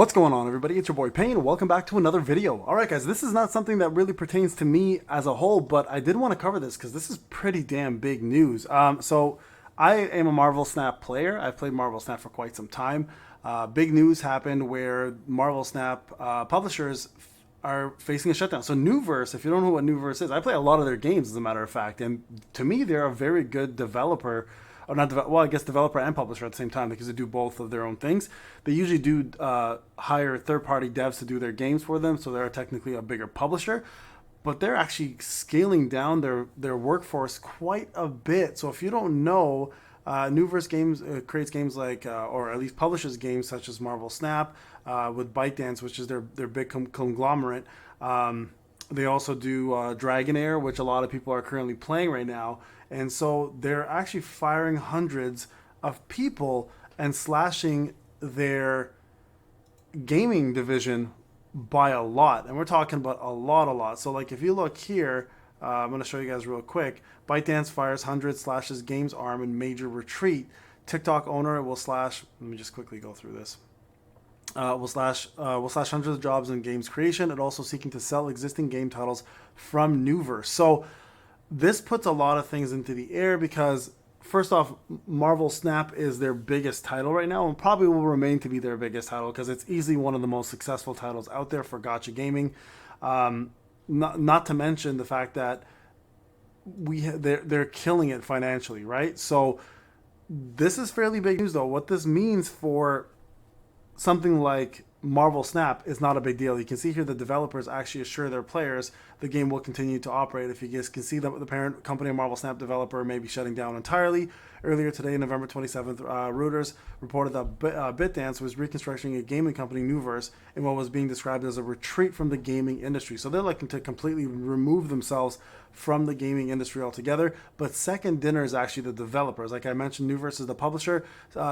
What's going on, everybody? It's your boy Payne. Welcome back to another video. Alright guys, this is not something that really pertains to me as a whole, but I did want to cover this because this is pretty damn big news. So I am a Marvel Snap player. I've played Marvel Snap for quite some time. Big news happened where Marvel Snap publishers are facing a shutdown. So Nuverse, if you don't know what Nuverse is, I play a lot of their games as a matter of fact, and to me they're a very good developer, or not, well, I guess developer and publisher at the same time because they do both of their own things. They usually do hire third-party devs to do their games for them, so they're technically a bigger publisher. But they're actually scaling down their workforce quite a bit. So if you don't know, Nuverse Games creates games like, or at least publishes games such as Marvel Snap with ByteDance, which is their big conglomerate. They also do Dragonair, which a lot of people are currently playing right now. And so they're actually firing hundreds of people and slashing their gaming division by a lot. And we're talking about a lot. So like if you look here, I'm going to show you guys real quick. ByteDance fires hundreds, slashes games arm in major retreat. TikTok owner will slash, let me just quickly go through this. Will slash hundreds of jobs in games creation and also seeking to sell existing game titles from Nuverse. So this puts a lot of things into the air because, first off, Marvel Snap is their biggest title right now and probably will remain to be their biggest title because it's easily one of the most successful titles out there for gacha gaming. Not to mention the fact that they're killing it financially, right? So this is fairly big news, though. What this means for something like Marvel Snap is not a big deal. You can see here the developers actually assure their players the game will continue to operate. If you guys can see that the parent company of Marvel Snap developer may be shutting down entirely. Earlier today, November 27th, Reuters reported that ByteDance was reconstructing a gaming company, Nuverse, in what was being described as a retreat from the gaming industry. So they're looking to completely remove themselves from the gaming industry altogether. But Second Dinner is actually the developers. Like I mentioned, Nuverse is the publisher.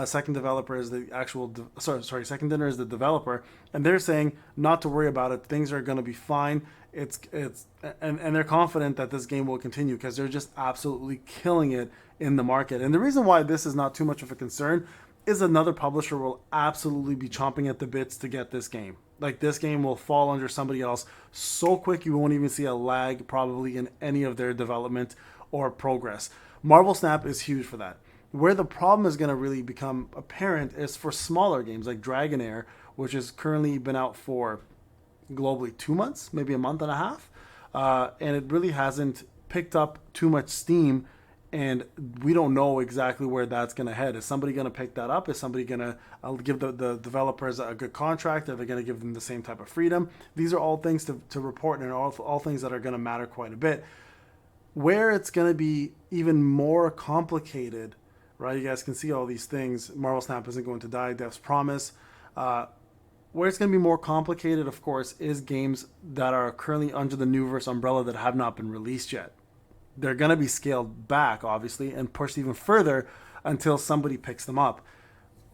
Second Developer is the actual. Second Dinner is the developer, and they're saying not to worry about it. Things are going to be fine. And they're confident that this game will continue because they're just absolutely killing it in the market. And the reason why this is not too much of a concern is another publisher will absolutely be chomping at the bits to get this game. Like this game will fall under somebody else so quick you won't even see a lag probably in any of their development or progress. Marvel Snap is huge for that. Where the problem is going to really become apparent is for smaller games like Dragonair, which has currently been out for globally 2 months, maybe a month and a half, and it really hasn't picked up too much steam, and we don't know exactly where that's going to head. Is somebody going to pick that up? Is somebody going to give the developers a good contract? Are they going to give them the same type of freedom? These are all things to report, and all things that are going to matter quite a bit. Where it's going to be even more complicated, right? You guys can see all these things. Marvel Snap isn't going to die, devs promise. Where it's going to be more complicated, of course, is games that are currently under the Nuverse umbrella that have not been released yet. They're going to be scaled back, obviously, and pushed even further until somebody picks them up.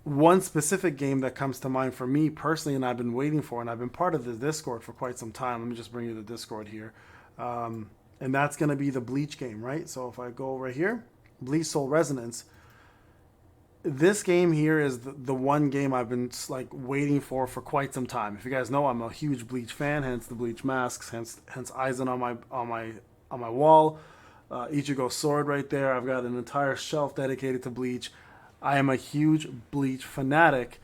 One specific game that comes to mind for me personally, and I've been waiting for, and I've been part of the Discord for quite some time. Let me just bring you the Discord here. And that's going to be the Bleach game, right? So if I go right here, Bleach Resonance. This game here is the one game I've been like waiting for quite some time. If you guys know, I'm a huge Bleach fan, hence the Bleach masks, hence Aizen on my wall. Ichigo's sword right there. I've got an entire shelf dedicated to Bleach. I am a huge Bleach fanatic,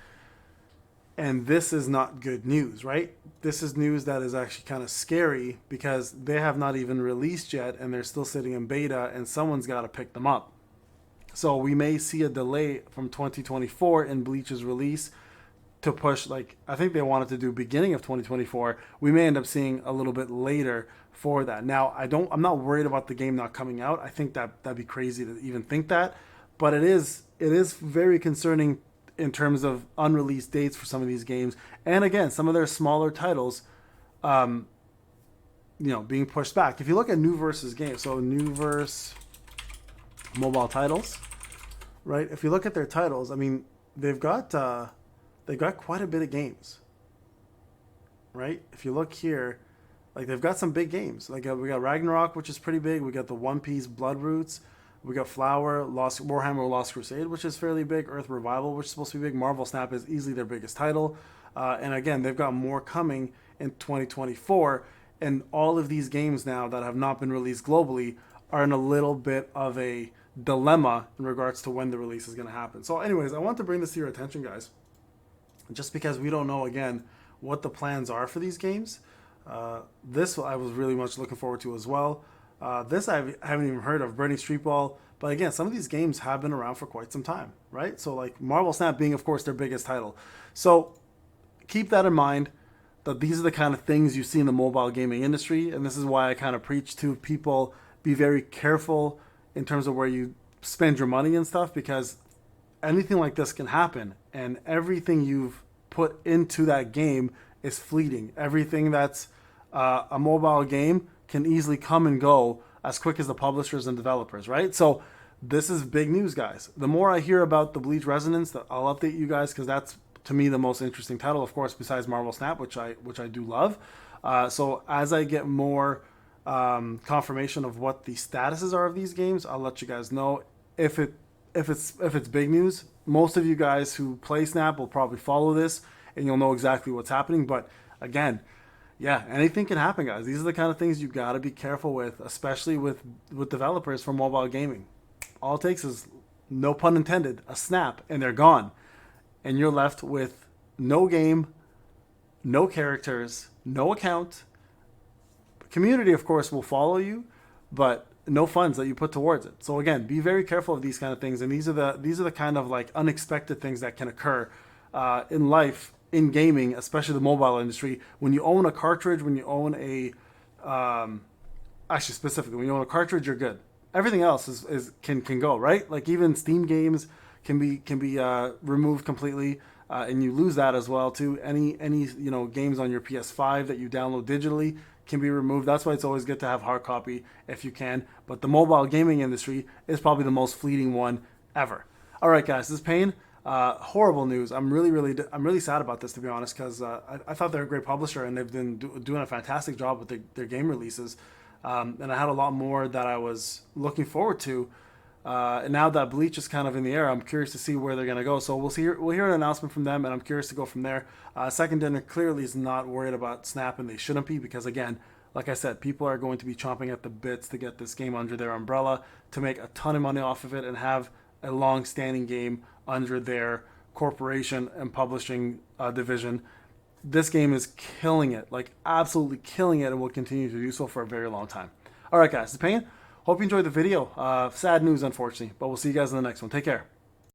and this is not good news, right? This is news that is actually kind of scary because they have not even released yet, and they're still sitting in beta, and someone's got to pick them up. So we may see a delay from 2024 in Bleach's release to push, like, I think they wanted to do beginning of 2024. We may end up seeing a little bit later for that. Now, I'm not worried about the game not coming out. I think that'd be crazy to even think that, but it is very concerning in terms of unreleased dates for some of these games. And again, some of their smaller titles, being pushed back. If you look at Nuverse's game, so Nuverse mobile titles, right? If you look at their titles, I mean, they've got quite a bit of games, right? If you look here, like they've got some big games. Like we got Ragnarok, which is pretty big. We got the One Piece Blood Roots. We got Flower, Warhammer Lost Crusade, which is fairly big. Earth Revival, which is supposed to be big. Marvel Snap is easily their biggest title. And again, they've got more coming in 2024. And all of these games now that have not been released globally are in a little bit of a dilemma in regards to when the release is going to happen. So anyways, I want to bring this to your attention, guys, just because we don't know, again, what the plans are for these games. This I was really much looking forward to as well. This I haven't even heard of, Burning Street Ball. But again, some of these games have been around for quite some time, right? So like Marvel Snap being, of course, their biggest title. So keep that in mind, that these are the kind of things you see in the mobile gaming industry. And this is why I kind of preach to people, be very careful in terms of where you spend your money and stuff, because anything like this can happen. And everything you've put into that game is fleeting. Everything that's a mobile game can easily come and go as quick as the publishers and developers, right? So this is big news, guys. The more I hear about the Bleach Resonance, I'll update you guys, because that's, to me, the most interesting title, of course, besides Marvel Snap, which I do love. So as I get more confirmation of what the statuses are of these games, I'll let you guys know. If it's big news, most of you guys who play Snap will probably follow this, and you'll know exactly what's happening. But again, yeah, anything can happen, guys. These are the kind of things you got to be careful with, especially with developers for mobile gaming. All it takes is, no pun intended, a snap, and they're gone. And you're left with no game, no characters, no account. Community, of course, will follow you, but no funds that you put towards it. So again, be very careful of these kind of things. And these are the kind of like unexpected things that can occur in life, in gaming, especially the mobile industry. When you own a cartridge, when you own a actually specifically when you own a cartridge, you're good. Everything else can go, right? Like even Steam games can be removed completely, and you lose that as well too. Any games on your PS5 that you download digitally can be removed. That's why it's always good to have hard copy if you can. But the mobile gaming industry is probably the most fleeting one ever. All right, guys, this is Payne. Horrible news. I'm really sad about this, to be honest, because I thought they're a great publisher and they've been doing a fantastic job with their game releases. And I had a lot more that I was looking forward to. And now that Bleach is kind of in the air, I'm curious to see where they're going to go. So we'll hear an announcement from them, and I'm curious to go from there. Second Dinner clearly is not worried about Snap, and they shouldn't be, because again, like I said, people are going to be chomping at the bits to get this game under their umbrella, to make a ton of money off of it and have a long-standing game under their corporation and publishing division. This game is killing it, like absolutely killing it, and will continue to do so for a very long time. All right, guys, this is Payne. Hope you enjoyed the video. Sad news, unfortunately, but we'll see you guys in the next one. Take care.